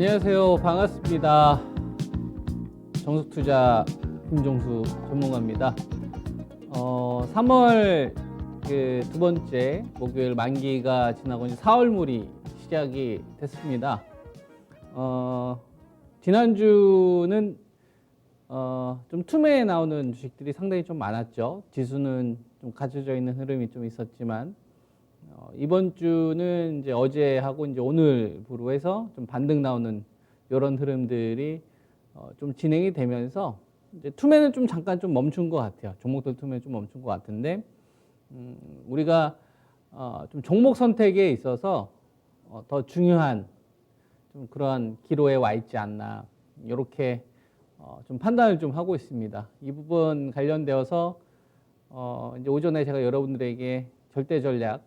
안녕하세요. 반갑습니다. 정석투자 김종수 전문가입니다. 3월 두 번째 목요일 만기가 지나고 이제 4월물이 시작이 됐습니다. 지난주는 좀 투매에 나오는 주식들이 상당히 좀 많았죠. 지수는 좀 갖춰져 있는 흐름이 좀 있었지만 이번 주는 이제 어제하고 이제 오늘부로 해서 좀 반등 나오는 이런 흐름들이 좀 진행이 되면서 이제 투매는 좀 잠깐 좀 멈춘 것 같아요. 종목들 투매는 좀 멈춘 것 같은데 우리가 좀 종목 선택에 있어서 더 중요한 좀 그러한 기로에 와 있지 않나 이렇게 좀 판단을 좀 하고 있습니다. 이 부분 관련되어서 이제 오전에 제가 여러분들에게 절대 전략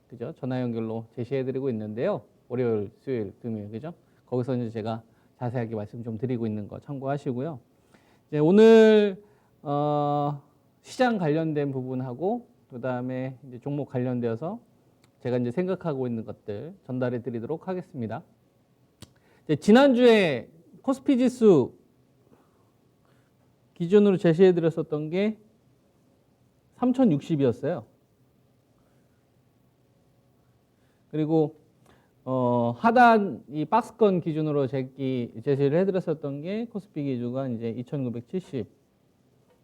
그죠? 전화 연결로 제시해드리고 있는데요. 월요일, 수요일, 금요일 그죠? 거기서 이제 제가 자세하게 말씀 좀 드리고 있는 거 참고하시고요. 이제 오늘 시장 관련된 부분하고 그 다음에 이제 종목 관련되어서 제가 이제 생각하고 있는 것들 전달해드리도록 하겠습니다. 이제 지난주에 코스피 지수 기준으로 제시해드렸었던 게 3060이었어요. 그리고 하단 이 박스권 기준으로 제시를 해드렸었던 게 코스피 기준가 이제 2970,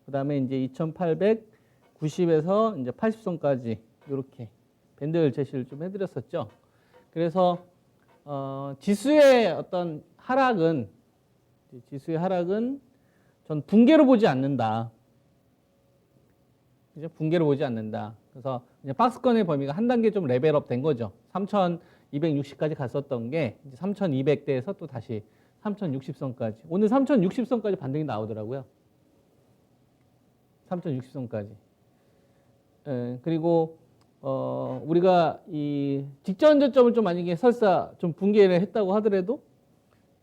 그 다음에 이제 2890에서 이제 80선까지 이렇게 밴드를 제시를 좀 해드렸었죠. 그래서 지수의 어떤 하락은 전 붕괴로 보지 않는다. 그죠? 붕괴로 보지 않는다. 그래서 이제 박스권의 범위가 한 단계 좀 레벨업 된 거죠. 3260까지 갔었던 게 이제 3200대에서 또 다시 3060선까지. 오늘 3060선까지 반등이 나오더라고요. 3060선까지. 그리고 우리가 이 직전 저점을 좀 만약에 설사 좀 붕괴를 했다고 하더라도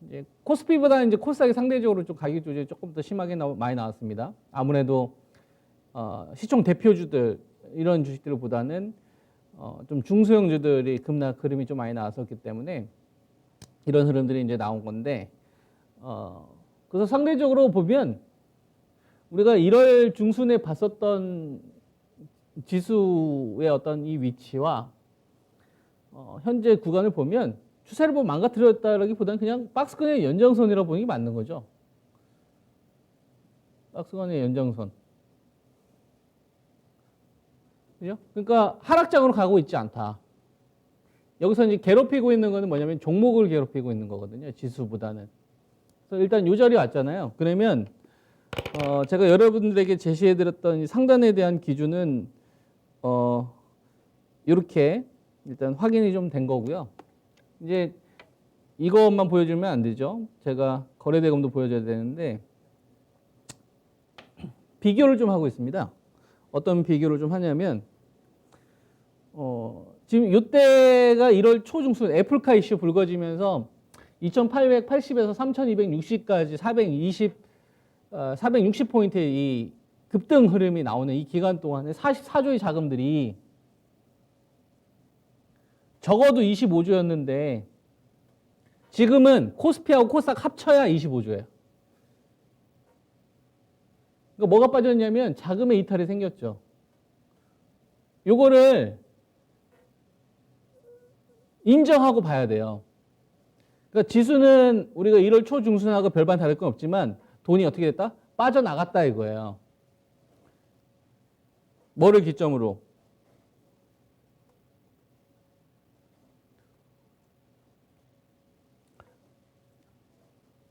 이제 코스피보다는 이제 코스닥이 상대적으로 좀 가격 조절이 조금 더 심하게 많이 나왔습니다. 아무래도 시총 대표주들 이런 주식들보다는 좀 중소형주들이 급락 흐름이 좀 많이 나왔었기 때문에 이런 흐름들이 이제 나온 건데 그래서 상대적으로 보면 우리가 1월 중순에 봤었던 지수의 어떤 이 위치와 현재 구간을 보면 추세를 보면 망가뜨렸다라기보다는 그냥 박스권의 연장선이라고 보는 게 맞는 거죠. 박스권의 연장선. 그죠? 그러니까 하락장으로 가고 있지 않다. 여기서 이제 괴롭히고 있는 거는 뭐냐면 종목을 괴롭히고 있는 거거든요. 지수보다는. 그래서 일단 이 자리에 왔잖아요. 그러면 제가 여러분들에게 제시해드렸던 상단에 대한 기준은 이렇게 일단 확인이 좀 된 거고요. 이제 이것만 보여주면 안 되죠. 제가 거래대금도 보여줘야 되는데 비교를 좀 하고 있습니다. 어떤 비교를 좀 하냐면 지금 이때가 1월 초중순 애플카 이슈 불거지면서 2880에서 3260까지 460포인트의 이 급등 흐름이 나오는 이 기간 동안에 44조의 자금들이 적어도 25조였는데 지금은 코스피하고 코스닥 합쳐야 25조예요. 그러니까 뭐가 빠졌냐면 자금의 이탈이 생겼죠. 요거를 인정하고 봐야 돼요. 그러니까 지수는 우리가 1월 초 중순하고 별반 다를 건 없지만 돈이 어떻게 됐다? 빠져나갔다 이거예요. 뭐를 기점으로?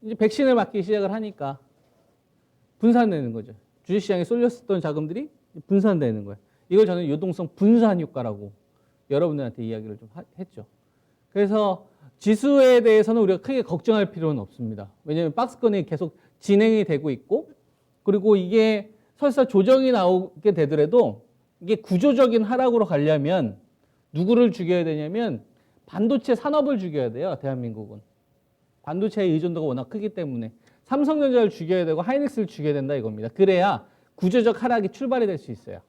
이제 백신을 맞기 시작을 하니까 분산되는 거죠. 주식시장에 쏠렸었던 자금들이 분산되는 거예요. 이걸 저는 유동성 분산 효과라고 여러분들한테 이야기를 좀 했죠. 그래서 지수에 대해서는 우리가 크게 걱정할 필요는 없습니다. 왜냐하면 박스권이 계속 진행이 되고 있고 그리고 이게 설사 조정이 나오게 되더라도 이게 구조적인 하락으로 가려면 누구를 죽여야 되냐면 반도체 산업을 죽여야 돼요. 대한민국은. 반도체의 의존도가 워낙 크기 때문에 삼성전자를 죽여야 되고 하이닉스를 죽여야 된다 이겁니다. 그래야 구조적 하락이 출발이 될 수 있어요.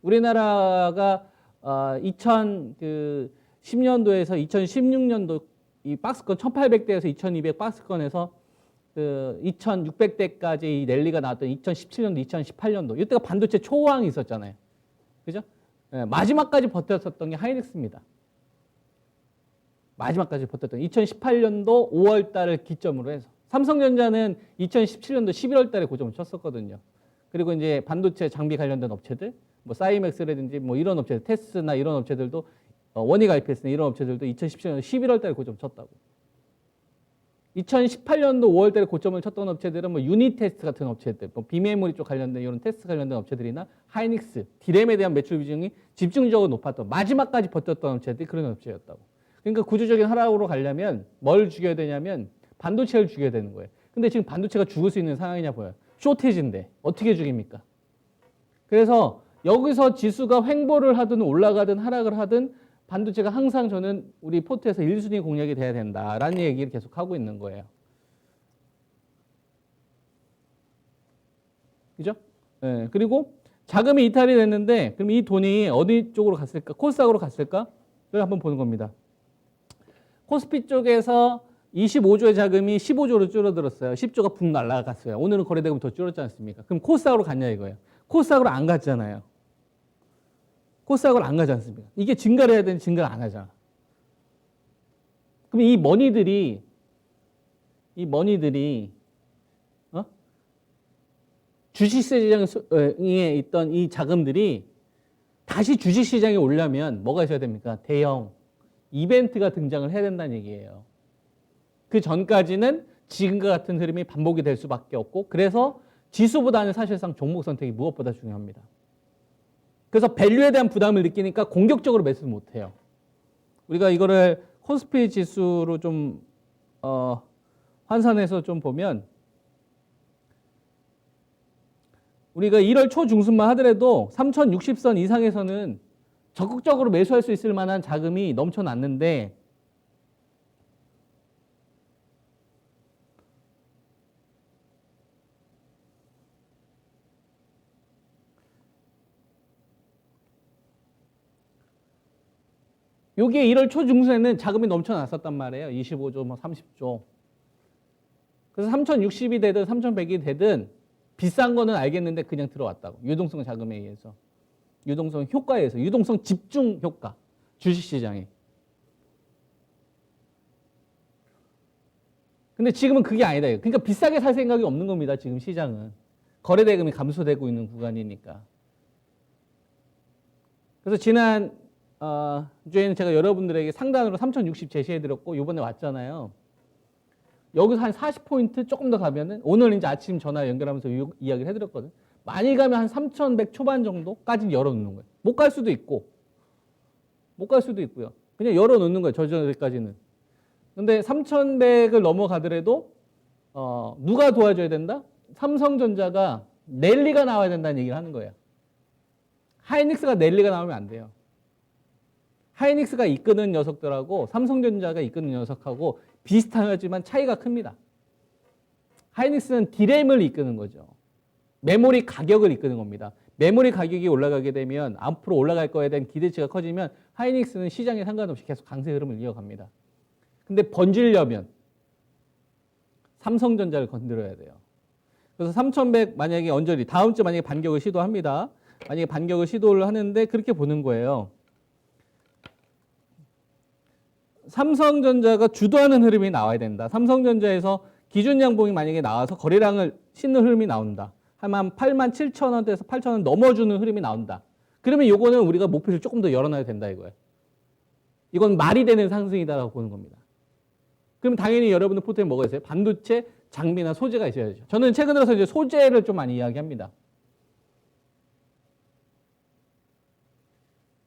우리나라가 2010년도에서 2016년도 이 박스권 1800대에서 2200 박스권에서 그 2600대까지 이 랠리가 나왔던 2017년도, 2018년도 이때가 반도체 초호황이 있었잖아요. 그죠? 예, 마지막까지 버텼었던 게 하이닉스입니다. 마지막까지 버텼던 2018년도 5월 달을 기점으로 해서 삼성전자는 2017년도 11월 달에 고점을 쳤었거든요. 그리고 이제 반도체 장비 관련된 업체들, 뭐 사이맥스라든지 뭐 이런 업체들, 테스나 이런 업체들도 원익 IPS나 이런 업체들도 2017년 11월 달에 고점 쳤다고. 2018년도 5월 달에 고점을 쳤던 업체들은 뭐 유니테스트 같은 업체들, 뭐 비메모리 쪽 관련된 이런 테스트 관련된 업체들이나 하이닉스, 디램에 대한 매출 비중이 집중적으로 높았던 마지막까지 버텼던 업체들이 그런 업체였다고. 그러니까 구조적인 하락으로 가려면 뭘 죽여야 되냐면 반도체를 죽여야 되는 거예요. 근데 지금 반도체가 죽을 수 있는 상황이냐 보여요. 쇼티지인데 어떻게 죽입니까? 그래서 여기서 지수가 횡보를 하든 올라가든 하락을 하든 반도체가 항상 저는 우리 포트에서 1순위 공략이 돼야 된다라는 얘기를 계속 하고 있는 거예요. 그죠? 네, 그리고 자금이 이탈이 됐는데 그럼 이 돈이 어디 쪽으로 갔을까? 코스닥으로 갔을까? 이걸 한번 보는 겁니다. 코스피 쪽에서 25조의 자금이 15조로 줄어들었어요. 10조가 붕 날아갔어요. 오늘은 거래대금이 더 줄었지 않습니까? 그럼 코스닥으로 갔냐 이거예요. 코스닥으로 안 갔잖아요. 코스닥으로 안 가지 않습니까? 이게 증가를 해야 되는데 증가를 안 하잖아. 그럼 이 머니들이 주식시장에 있던 이 자금들이 다시 주식시장에 오려면 뭐가 있어야 됩니까? 대형 이벤트가 등장을 해야 된다는 얘기예요. 그 전까지는 지금과 같은 흐름이 반복이 될 수밖에 없고 그래서 지수보다는 사실상 종목 선택이 무엇보다 중요합니다. 그래서 밸류에 대한 부담을 느끼니까 공격적으로 매수를 못해요. 우리가 이거를 코스피 지수로 좀 환산해서 좀 보면 우리가 1월 초 중순만 하더라도 3060선 이상에서는 적극적으로 매수할 수 있을 만한 자금이 넘쳐났는데 여기에 1월 초 중순에는 자금이 넘쳐났었단 말이에요. 25조, 뭐 30조. 그래서 3060이 되든 3100이 되든 비싼 거는 알겠는데 그냥 들어왔다고. 유동성 자금에 의해서. 유동성 효과에 의해서. 유동성 집중 효과. 주식시장에. 근데 지금은 그게 아니다. 그러니까 비싸게 살 생각이 없는 겁니다. 지금 시장은. 거래대금이 감소되고 있는 구간이니까. 그래서 지난 주에는 제가 여러분들에게 상단으로 3060 제시해드렸고 이번에 왔잖아요. 여기서 한 40포인트 조금 더 가면은 오늘 이제 아침 전화 연결하면서 이야기를 해드렸거든. 많이 가면 한 3100 초반 정도까지 열어놓는 거예요. 못 갈 수도 있고 못 갈 수도 있고요. 그냥 열어놓는 거예요. 저전까지는. 근데 3100을 넘어가더라도 누가 도와줘야 된다? 삼성전자가 랠리가 나와야 된다는 얘기를 하는 거예요. 하이닉스가 랠리가 나오면 안 돼요. 하이닉스가 이끄는 녀석들하고 삼성전자가 이끄는 녀석하고 비슷하지만 차이가 큽니다. 하이닉스는 디램을 이끄는 거죠. 메모리 가격을 이끄는 겁니다. 메모리 가격이 올라가게 되면 앞으로 올라갈 거에 대한 기대치가 커지면 하이닉스는 시장에 상관없이 계속 강세 흐름을 이어갑니다. 근데 번지려면 삼성전자를 건드려야 돼요. 그래서 3100 만약에 언저리 다음 주 만약에 반격을 시도합니다. 만약에 반격을 시도를 하는데 그렇게 보는 거예요. 삼성전자가 주도하는 흐름이 나와야 된다. 삼성전자에서 기준 양봉이 만약에 나와서 거래량을 싣는 흐름이 나온다. 한 87,000원대에서 8,000원 넘어주는 흐름이 나온다. 그러면 요거는 우리가 목표를 조금 더 열어놔야 된다 이거예요. 이건 말이 되는 상승이다라고 보는 겁니다. 그럼 당연히 여러분들 포트에 뭐가 있어요? 반도체, 장비나 소재가 있어야죠. 저는 최근 들어서 이제 소재를 좀 많이 이야기합니다.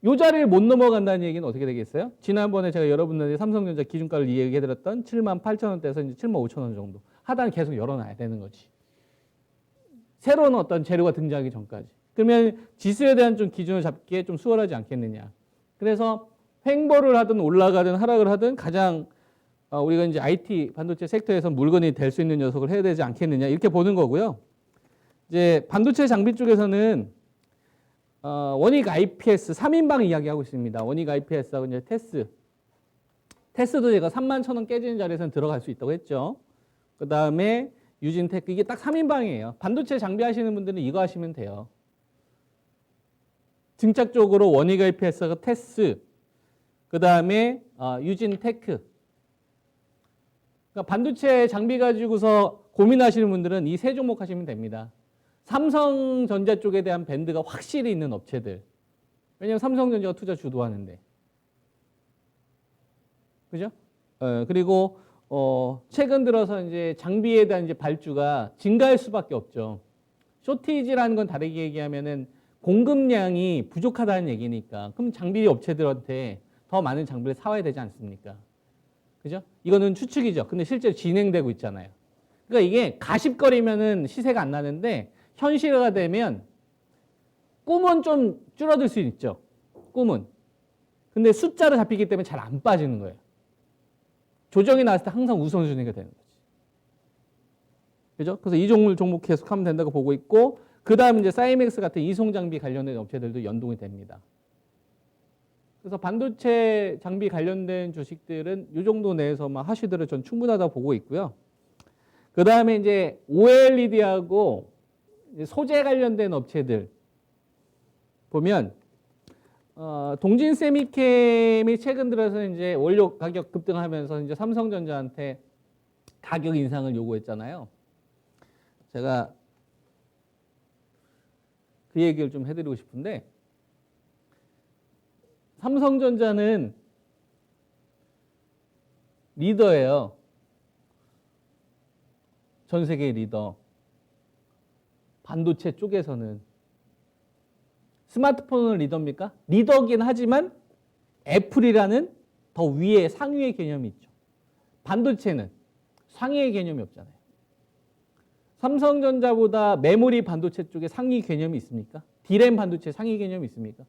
요 자리를 못 넘어간다는 얘기는 어떻게 되겠어요? 지난번에 제가 여러분들에게 삼성전자 기준가를 이야기해드렸던 78,000원대에서 이제 75,000원 정도 하단을 계속 열어놔야 되는 거지. 새로운 어떤 재료가 등장하기 전까지. 그러면 지수에 대한 좀 기준을 잡기에 좀 수월하지 않겠느냐. 그래서 횡보를 하든 올라가든 하락을 하든 가장 우리가 이제 IT 반도체 섹터에서 물건이 될 수 있는 녀석을 해야 되지 않겠느냐 이렇게 보는 거고요. 이제 반도체 장비 쪽에서는 원익 IPS 3인방 이야기하고 있습니다. 원익 IPS하고 이제 테스 테스도 제가 31,000원 깨지는 자리에서는 들어갈 수 있다고 했죠. 그 다음에 유진테크, 이게 딱 3인방이에요. 반도체 장비 하시는 분들은 이거 하시면 돼요. 증착적으로 원익 IPS가 테스, 그 다음에 유진테크. 그러니까 반도체 장비 가지고서 고민하시는 분들은 이 세 종목 하시면 됩니다. 삼성전자 쪽에 대한 밴드가 확실히 있는 업체들. 왜냐하면 삼성전자가 투자 주도하는데. 그죠? 그리고 최근 들어서 이제 장비에 대한 이제 발주가 증가할 수밖에 없죠. 쇼티지라는 건 다르게 얘기하면은 공급량이 부족하다는 얘기니까. 그럼 장비 업체들한테 더 많은 장비를 사와야 되지 않습니까? 그죠? 이거는 추측이죠. 근데 실제로 진행되고 있잖아요. 그러니까 이게 가십거리면은 시세가 안 나는데 현실화가 되면 꿈은 좀 줄어들 수 있죠. 꿈은. 근데 숫자로 잡히기 때문에 잘 안 빠지는 거예요. 조정이 나왔을 때 항상 우선순위가 되는 거지. 그죠? 그래서 이 종목 계속하면 된다고 보고 있고, 그 다음 이제 사이맥스 같은 이송 장비 관련된 업체들도 연동이 됩니다. 그래서 반도체 장비 관련된 주식들은 이 정도 내에서만 하시더라도 전 충분하다고 보고 있고요. 그 다음에 이제 OLED하고 소재 관련된 업체들 보면 동진 세미캠이 최근 들어서 이제 원료 가격 급등하면서 이제 삼성전자한테 가격 인상을 요구했잖아요. 제가 그 얘기를 좀 해드리고 싶은데, 삼성전자는 리더예요. 전 세계 리더. 반도체 쪽에서는. 스마트폰은 리더입니까? 리더긴 하지만 애플이라는 더 위에 상위의 개념이 있죠. 반도체는 상위의 개념이 없잖아요. 삼성전자보다 메모리 반도체 쪽에 상위 개념이 있습니까? D램 반도체 상위 개념이 있습니까?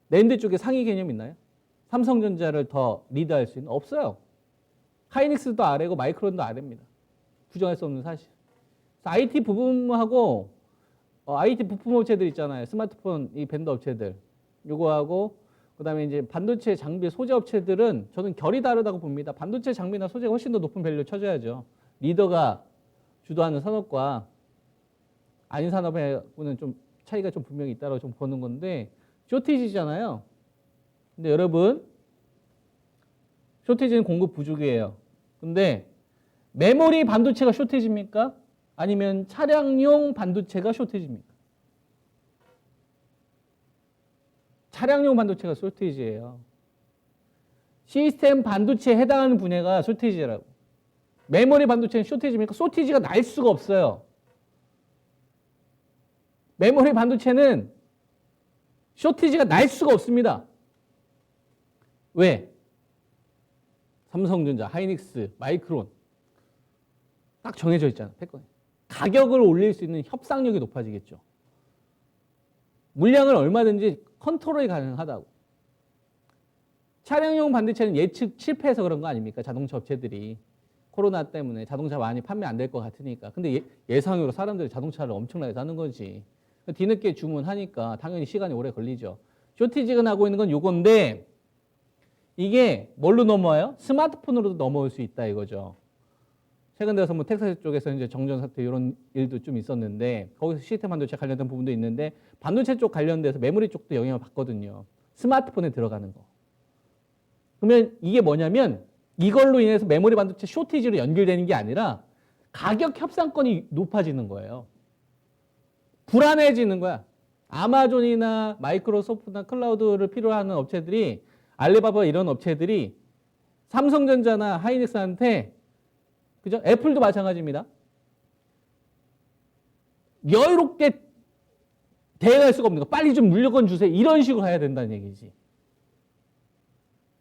낸드 쪽에 상위 개념 있나요? 삼성전자를 더 리드할 수 있는? 없어요. 하이닉스도 아래고 마이크론도 아래입니다. 부정할 수 없는 사실. IT 부품하고 IT 부품 업체들 있잖아요. 스마트폰 이 밴드 업체들. 요거하고 그다음에 이제 반도체 장비 소재 업체들은 저는 결이 다르다고 봅니다. 반도체 장비나 소재가 훨씬 더 높은 밸류 쳐줘야죠. 리더가 주도하는 산업과 아닌 산업하고는 좀 차이가 좀 분명히 있다고 좀 보는 건데, 쇼티지잖아요. 근데 여러분, 쇼티지는 공급 부족이에요. 근데 메모리 반도체가 쇼티지입니까? 아니면 차량용 반도체가 쇼티지입니까? 차량용 반도체가 쇼티지예요. 시스템 반도체에 해당하는 분야가 쇼티지라고. 메모리 반도체는 쇼티지입니까? 쇼티지가 날 수가 없어요. 메모리 반도체는 쇼티지가 날 수가 없습니다. 왜? 삼성전자, 하이닉스, 마이크론 딱 정해져 있잖아. 패권이. 가격을 올릴 수 있는 협상력이 높아지겠죠. 물량을 얼마든지 컨트롤이 가능하다고. 차량용 반도체는 예측 실패해서 그런 거 아닙니까? 자동차 업체들이. 코로나 때문에 자동차 많이 판매 안 될 것 같으니까. 근데 예상으로 사람들이 자동차를 엄청나게 사는 거지. 뒤늦게 주문하니까 당연히 시간이 오래 걸리죠. 쇼티지가 나고 있는 건 요건데, 이게 뭘로 넘어와요? 스마트폰으로도 넘어올 수 있다 이거죠. 최근 들어서 뭐 텍사스 쪽에서 이제 정전 사태 이런 일도 좀 있었는데, 거기서 시스템 반도체 관련된 부분도 있는데, 반도체 쪽 관련돼서 메모리 쪽도 영향을 받거든요. 스마트폰에 들어가는 거. 그러면 이게 뭐냐면, 이걸로 인해서 메모리 반도체 쇼티지로 연결되는 게 아니라 가격 협상권이 높아지는 거예요. 불안해지는 거야. 아마존이나 마이크로소프트나 클라우드를 필요로 하는 업체들이, 알리바바 이런 업체들이 삼성전자나 하이닉스한테, 그죠? 애플도 마찬가지입니다. 여유롭게 대응할 수가 없는 거. 빨리 좀 물건 주세요. 이런 식으로 해야 된다는 얘기지.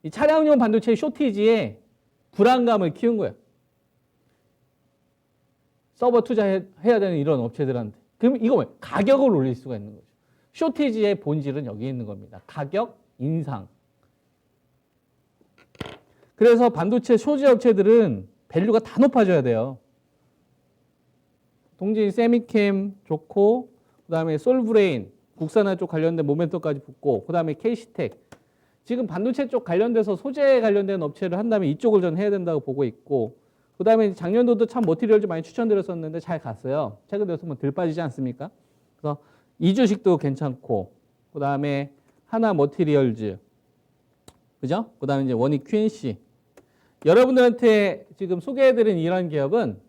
이 차량용 반도체 쇼티지에 불안감을 키운 거야. 서버 투자해야 되는 이런 업체들한테. 그럼 이거 뭐예요? 가격을 올릴 수가 있는 거죠. 쇼티지의 본질은 여기 있는 겁니다. 가격 인상. 그래서 반도체 소재 업체들은 밸류가 다 높아져야 돼요. 동진 세미캠 좋고, 그 다음에 솔브레인, 국산화 쪽 관련된 모멘텀까지 붙고, 그 다음에 KC텍. 지금 반도체 쪽 관련돼서 소재 관련된 업체를 한다면 이쪽을 전 해야 된다고 보고 있고, 그 다음에 작년도도 참 머티리얼즈 많이 추천드렸었는데 잘 갔어요. 최근 들어서 뭐 들 빠지지 않습니까? 그래서 이주식도 괜찮고, 그 다음에 하나 머티리얼즈, 그죠? 그 다음에 이제 원익 QNC. 여러분들한테 지금 소개해드린 이런 기업은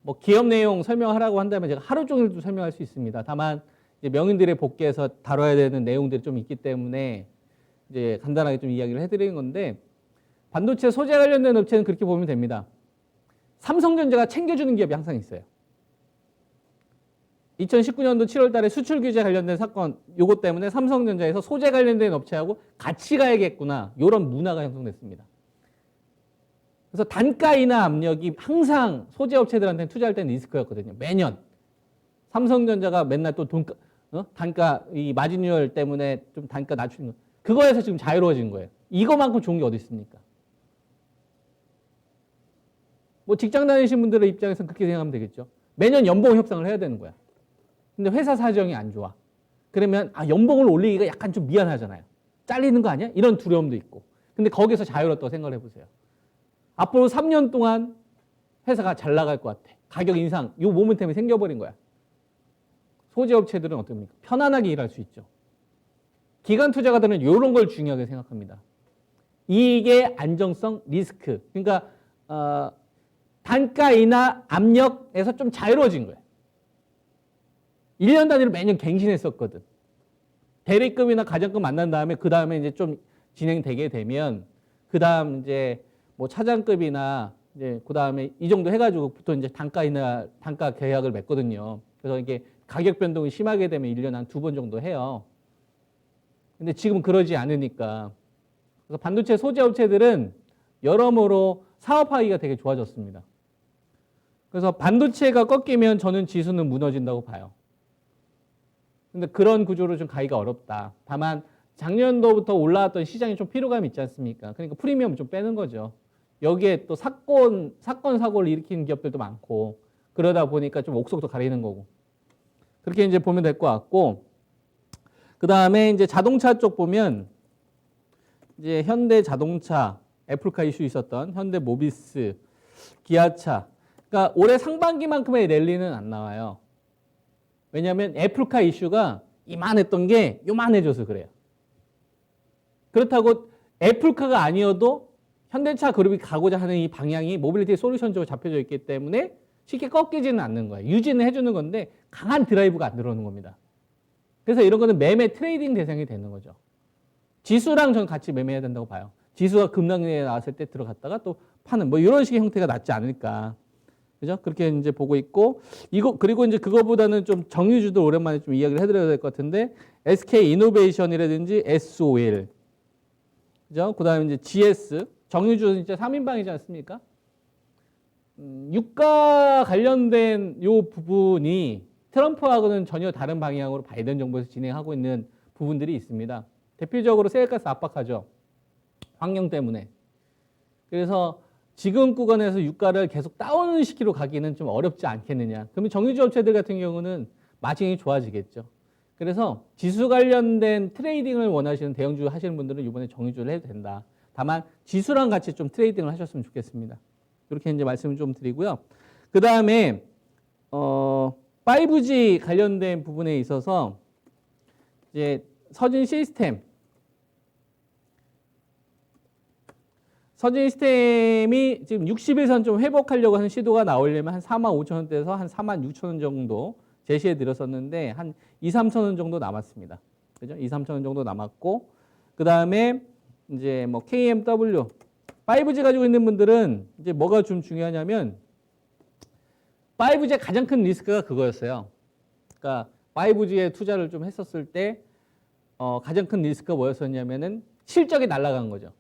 뭐 기업 내용 설명하라고 한다면 제가 하루 종일도 설명할 수 있습니다. 다만 이제 명인들의 복귀에서 다뤄야 되는 내용들이 좀 있기 때문에 이제 간단하게 좀 이야기를 해드리는 건데, 반도체 소재 관련된 업체는 그렇게 보면 됩니다. 삼성전자가 챙겨주는 기업이 항상 있어요. 2019년도 7월 달에 수출 규제 관련된 사건, 요것 때문에 삼성전자에서 소재 관련된 업체하고 같이 가야겠구나, 이런 문화가 형성됐습니다. 그래서 단가 인하 압력이 항상 소재 업체들한테는 투자할 때는 리스크였거든요. 매년. 삼성전자가 맨날 또 단가, 이 마진율 때문에 좀 단가 낮추는 거. 그거에서 지금 자유로워진 거예요. 이거만큼 좋은 게 어디 있습니까? 뭐 직장 다니신 분들의 입장에서는 그렇게 생각하면 되겠죠. 매년 연봉 협상을 해야 되는 거야. 근데 회사 사정이 안 좋아. 그러면 연봉을 올리기가 약간 좀 미안하잖아요. 잘리는 거 아니야? 이런 두려움도 있고. 근데 거기서 자유롭다고 생각을 해보세요. 앞으로 3년 동안 회사가 잘 나갈 것 같아. 가격 인상, 요 모멘텀이 생겨버린 거야. 소재 업체들은 어떻습니까? 편안하게 일할 수 있죠. 기관 투자가들은 이런 걸 중요하게 생각합니다. 이게 안정성, 리스크. 그러니까 단가 인하 압력에서 좀 자유로워진 거예요. 1년 단위로 매년 갱신했었거든. 대리급이나 가장급 만난 다음에 그 다음에 이제 좀 진행되게 되면 그 다음 이제 뭐 차장급이나 이제 그 다음에 이 정도 해가지고 보통 이제 단가 계약을 맺거든요. 그래서 이게 가격 변동이 심하게 되면 1년에 한 2번 정도 해요. 근데 지금 그러지 않으니까. 그래서 반도체 소재 업체들은 여러모로 사업하기가 되게 좋아졌습니다. 그래서 반도체가 꺾이면 저는 지수는 무너진다고 봐요. 근데 그런 구조로 좀 가기가 어렵다. 다만 작년도부터 올라왔던 시장에 좀 피로감이 있지 않습니까? 그러니까 프리미엄을 좀 빼는 거죠. 여기에 또 사건 사고를 일으키는 기업들도 많고, 그러다 보니까 좀 옥석도 가리는 거고. 그렇게 이제 보면 될 것 같고, 그 다음에 이제 자동차 쪽 보면 이제 현대 자동차, 애플카 이슈 있었던 현대 모비스, 기아차. 그러니까 올해 상반기만큼의 랠리는 안 나와요. 왜냐하면 애플카 이슈가 이만했던 게 요만해져서 그래요. 그렇다고 애플카가 아니어도 현대차 그룹이 가고자 하는 이 방향이 모빌리티 솔루션 쪽으로 잡혀져 있기 때문에 쉽게 꺾이지는 않는 거예요. 유지는 해주는 건데 강한 드라이브가 안 들어오는 겁니다. 그래서 이런 거는 매매 트레이딩 대상이 되는 거죠. 지수랑 저는 같이 매매해야 된다고 봐요. 지수가 급락에 나왔을 때 들어갔다가 또 파는 뭐 이런 식의 형태가 낫지 않을까. 그죠? 그렇게 이제 보고 있고, 그리고 이제 그거보다는 좀 정유주도 오랜만에 좀 이야기를 해드려야 될 것 같은데, SK 이노베이션이라든지 SOL, 그죠? 그 다음에 이제 GS, 정유주는 진짜 3인방이지 않습니까? 유가 관련된 요 부분이 트럼프하고는 전혀 다른 방향으로 바이든 정부에서 진행하고 있는 부분들이 있습니다. 대표적으로 세일가스 압박하죠. 환경 때문에. 그래서 지금 구간에서 유가를 계속 다운시키러 가기는 좀 어렵지 않겠느냐. 그러면 정유주 업체들 같은 경우는 마진이 좋아지겠죠. 그래서 지수 관련된 트레이딩을 원하시는 대형주 하시는 분들은 이번에 정유주를 해도 된다. 다만 지수랑 같이 좀 트레이딩을 하셨으면 좋겠습니다. 이렇게 이제 말씀을 좀 드리고요. 그 다음에 5G 관련된 부분에 있어서 이제 서진 시스템이 지금 60일선 좀 회복하려고 하는 시도가 나오려면 한 45,000원대에서 한 46,000원 정도 제시해 드렸었는데 한 2, 3,000원 정도 남았습니다. 그죠? 2, 3,000원 정도 남았고, 그 다음에 이제 뭐 KMW, 5G 가지고 있는 분들은 이제 뭐가 좀 중요하냐면 5G의 가장 큰 리스크가 그거였어요. 그러니까 5G에 투자를 좀 했었을 때 가장 큰 리스크가 뭐였었냐면은 실적이 날아간 거죠.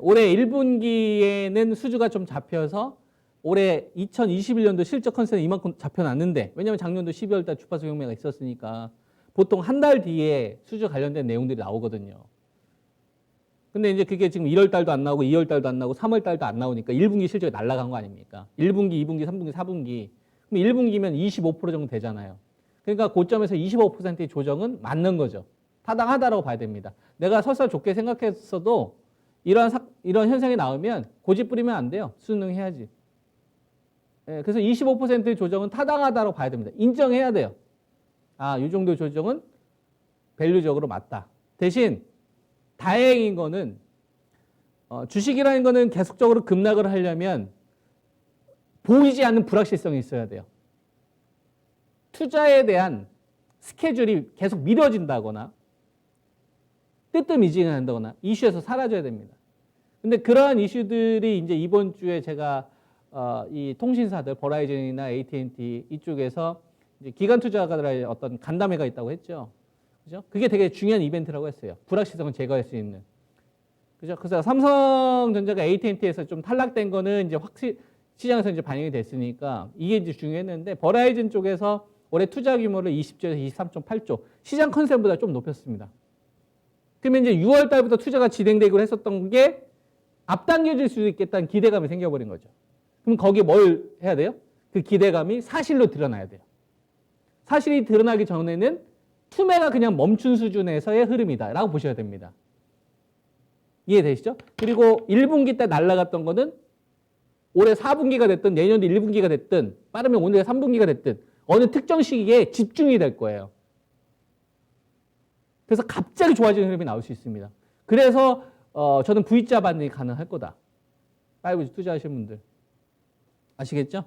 올해 1분기에는 수주가 좀 잡혀서 올해 2021년도 실적 컨센은 이만큼 잡혀놨는데, 왜냐하면 작년도 12월 달 주파수 경매가 있었으니까 보통 한 달 뒤에 수주 관련된 내용들이 나오거든요. 근데 이제 그게 지금 1월 달도 안 나오고 2월 달도 안 나오고 3월 달도 안 나오니까 1분기 실적이 날아간 거 아닙니까? 1분기, 2분기, 3분기, 4분기. 그럼 1분기면 25% 정도 되잖아요. 그러니까 고점에서 25%의 조정은 맞는 거죠. 타당하다라고 봐야 됩니다. 내가 설사 좋게 생각했어도 이런 현상이 나오면 고집 부리면 안 돼요. 수능해야지. 예, 그래서 25%의 조정은 타당하다고 봐야 됩니다. 인정해야 돼요. 아, 이 정도 조정은 밸류적으로 맞다. 대신 다행인 거는 주식이라는 거는 계속적으로 급락을 하려면 보이지 않는 불확실성이 있어야 돼요. 투자에 대한 스케줄이 계속 미뤄진다거나 뜨뜻미지근한다거나 이슈에서 사라져야 됩니다. 근데 그러한 이슈들이 이제 이번 주에 제가 이 통신사들 버라이즌이나 AT&T 이쪽에서 이제 기관 투자가들의 어떤 간담회가 있다고 했죠. 그죠? 그게 되게 중요한 이벤트라고 했어요. 불확실성을 제거할 수 있는. 그죠? 그래서 삼성전자가 AT&T에서 좀 탈락된 거는 이제 시장에서 이제 반영이 됐으니까 이게 이제 중요했는데 버라이즌 쪽에서 올해 투자 규모를 20조에서 23.8조 시장 컨센보다 좀 높였습니다. 그러면 이제 6월 달부터 투자가 진행되기로 했었던 게 앞당겨질 수도 있겠다는 기대감이 생겨버린 거죠. 그럼 거기에 뭘 해야 돼요? 그 기대감이 사실로 드러나야 돼요. 사실이 드러나기 전에는 투매가 그냥 멈춘 수준에서의 흐름이다라고 보셔야 됩니다. 이해되시죠? 그리고 1분기 때 날아갔던 거는 올해 4분기가 됐든 내년도 1분기가 됐든 빠르면 오늘 3분기가 됐든 어느 특정 시기에 집중이 될 거예요. 그래서 갑자기 좋아지는 흐름이 나올 수 있습니다. 그래서 저는 V자 반등이 가능할 거다. 5G 투자하시는 분들. 아시겠죠?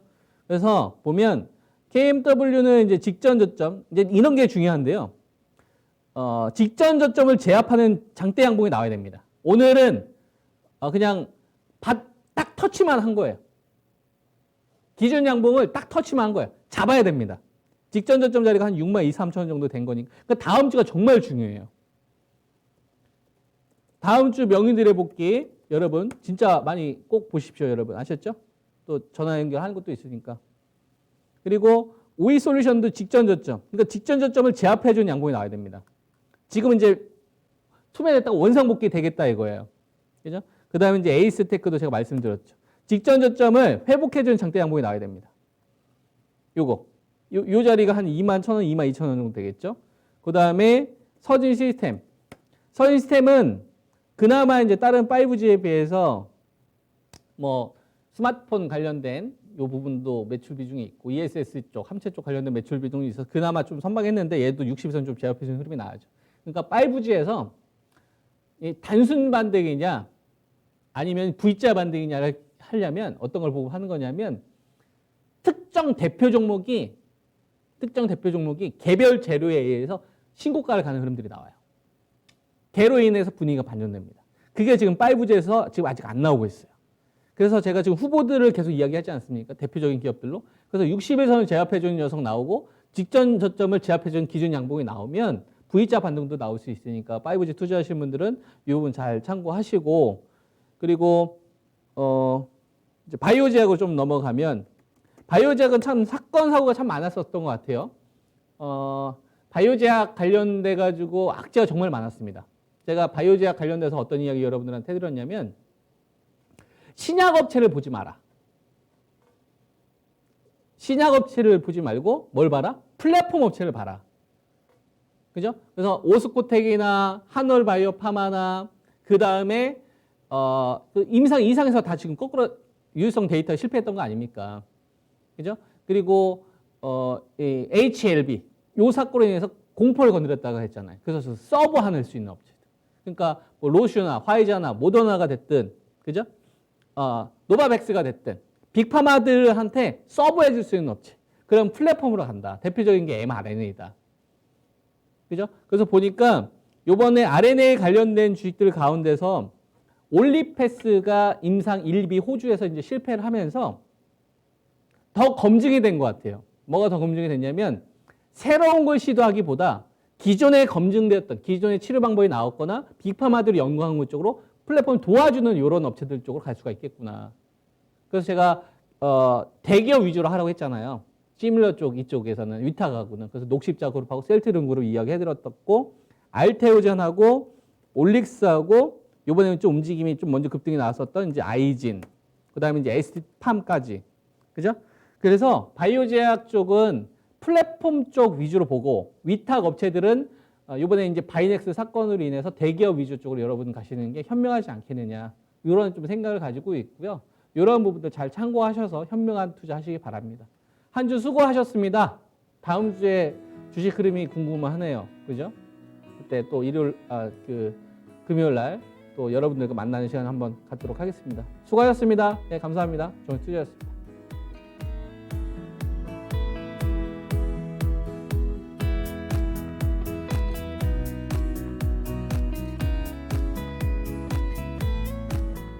그래서 보면 KMW는 이제 직전 저점, 이제 이런 게 중요한데요. 직전 저점을 제압하는 장대 양봉이 나와야 됩니다. 오늘은 그냥 딱 터치만 한 거예요. 기준 양봉을 딱 터치만 한 거예요. 잡아야 됩니다. 직전 저점 자리가 한 62,300원 정도 된 거니까. 그러니까 다음 주가 정말 중요해요. 다음 주 명인들의 복귀 여러분 진짜 많이 꼭 보십시오. 여러분 아셨죠? 또 전화 연결하는 것도 있으니까. 그리고 오이솔루션도 직전 저점. 그러니까 직전 저점을 제압해 준 양봉이 나와야 됩니다. 지금 이제 투매됐다가 원상 복귀 되겠다 이거예요. 그죠? 그다음에 이제 에이스테크도 제가 말씀드렸죠. 직전 저점을 회복해 준 장대 양봉이 나와야 됩니다. 요거. 요 자리가 한 21,000원, 22,000원 정도 되겠죠? 그다음에 서진 시스템. 서진 시스템은 그나마 이제 다른 5G에 비해서 뭐 스마트폰 관련된 요 부분도 매출 비중이 있고 ESS 쪽, 함체 쪽 관련된 매출 비중이 있어서 그나마 좀 선방했는데 얘도 60선 좀 제압해주는 흐름이 나와죠. 그러니까 5G에서 단순 반등이냐 아니면 V자 반등이냐를 하려면 어떤 걸 보고 하는 거냐면 특정 대표 종목이 개별 재료에 의해서 신고가를 가는 흐름들이 나와요. 개로 인해서 분위기가 반전됩니다. 그게 지금 5G에서 지금 아직 안 나오고 있어요. 그래서 제가 지금 후보들을 계속 이야기하지 않습니까? 대표적인 기업들로. 그래서 60일선을 제압해주는 녀석 나오고 직전 저점을 제압해주는 기준 양봉이 나오면 V자 반등도 나올 수 있으니까 5G 투자하시는 분들은 이 부분 잘 참고하시고 그리고 이제 바이오제약으로 좀 넘어가면 바이오제약은 참 사건 사고가 참 많았었던 것 같아요. 바이오제약 관련돼 가지고 악재가 정말 많았습니다. 제가 바이오제약 관련돼서 어떤 이야기 여러분들한테 해드렸냐면 신약업체를 보지 마라. 신약업체를 보지 말고 뭘 봐라? 플랫폼 업체를 봐라. 그죠? 그래서 오스코텍이나 한올바이오파마나 그 다음에 그 이상에서 다 지금 거꾸로 유효성 데이터 실패했던 거 아닙니까? 그죠? 그리고 이 HLB 요 사건으로 인해서 공포를 건드렸다고 했잖아요. 그래서 서버할 수 있는 업체들. 그러니까 뭐 로슈나 화이자나 모더나가 됐든, 그죠? 노바백스가 됐든 빅파마들한테 서버해 줄 수 있는 업체. 그럼 플랫폼으로 간다. 대표적인 게 mRNA다. 그죠? 그래서 보니까 요번에 RNA 관련된 주식들 가운데서 올리패스가 임상 1비 호주에서 이제 실패를 하면서 더 검증이 된 것 같아요. 뭐가 더 검증이 됐냐면 새로운 걸 시도하기보다 기존에 검증되었던 기존의 치료 방법이 나왔거나 빅파마들이 연구한 것 쪽으로 플랫폼을 도와주는 이런 업체들 쪽으로 갈 수가 있겠구나. 그래서 제가 대기업 위주로 하라고 했잖아요. 시밀러 쪽 이쪽에서는 위탁하고는 그래서 녹십자 그룹하고 셀트름 그룹 이야기해드렸고 알테오젠하고 올릭스하고 이번에는 좀 움직임이 좀 먼저 급등이 나왔었던 이제 아이진 그다음에 이제 ST팜까지 그죠? 그래서 바이오제약 쪽은 플랫폼 쪽 위주로 보고 위탁 업체들은 이번에 이제 바이넥스 사건으로 인해서 대기업 위주 쪽으로 여러분 가시는 게 현명하지 않겠느냐 이런 좀 생각을 가지고 있고요. 이런 부분들 잘 참고하셔서 현명한 투자하시기 바랍니다. 한 주 수고하셨습니다. 다음 주에 주식 흐름이 궁금하네요. 그죠? 그때 또 금요일 날 또 여러분들과 만나는 시간 한번 갖도록 하겠습니다. 수고하셨습니다. 네, 감사합니다. 좋은 투자였습니다.